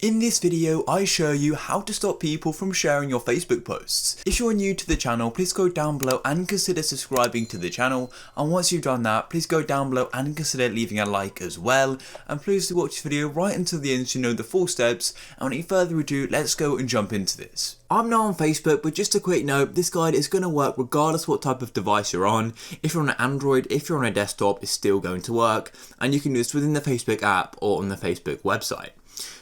In this video, I show you how to stop people from sharing your Facebook posts. If you're new to the channel, please go down below and consider subscribing to the channel. And once you've done that, please go down below and consider leaving a like as well. And please do watch this video right until the end so you know the full steps. And without further ado, let's go and jump into this. I'm now on Facebook, but just a quick note, this guide is going to work regardless what type of device you're on. If you're on an Android, if you're on a desktop, it's still going to work. And you can do this within the Facebook app or on the Facebook website.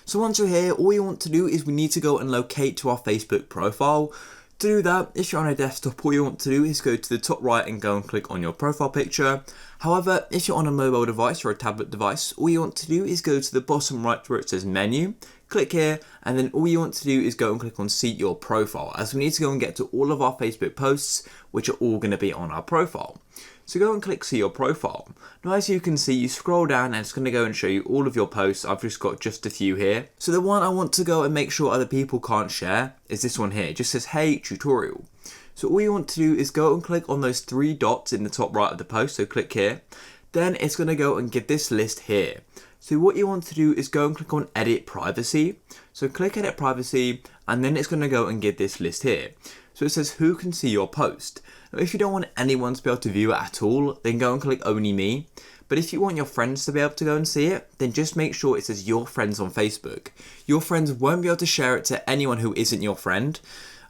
So once you're here, all you want to do is we need to go and locate to our Facebook profile. To do that, if you're on a desktop, all you want to do is go to the top right and go and click on your profile picture. However, if you're on a mobile device or a tablet device, all you want to do is go to the bottom right where it says menu, click here, and then all you want to do is go and click on see your profile, as we need to go and get to all of our Facebook posts, which are all going to be on our profile. So go and click see your profile. Now as you can see, you scroll down and it's going to go and show you all of your posts. I've just got just a few here. So the one I want to go and make sure other people can't share is this one here. It just says hey tutorial. So all you want to do is go and click on those three dots in the top right of the post. So click here. Then it's going to go and give this list here. So what you want to do is go and click on edit privacy. So click edit privacy and then it's going to go and give this list here. So it says who can see your post. Now if you don't want anyone to be able to view it at all, then go and click only me. But if you want your friends to be able to go and see it, then just make sure it says your friends on Facebook. Your friends won't be able to share it to anyone who isn't your friend.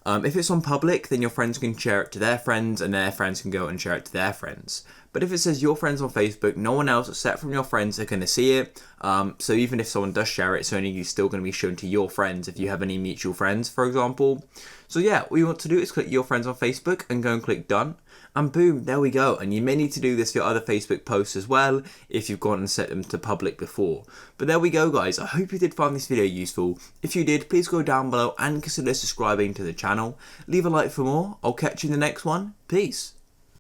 If it's on public, then your friends can share it to their friends and their friends can go and share it to their friends. But if it says your friends on Facebook, no one else except from your friends are going to see it. So even if someone does share it, it's only still going to be shown to your friends if you have any mutual friends, for example. So yeah, all you want to do is click your friends on Facebook and go and click done. And boom, there we go. And you may need to do this for your other Facebook posts as well if you've gone and set them to public before. But there we go guys, I hope you did find this video useful. If you did, please go down below and consider subscribing to the channel. Leave a like for more. I'll catch you in the next one. Peace.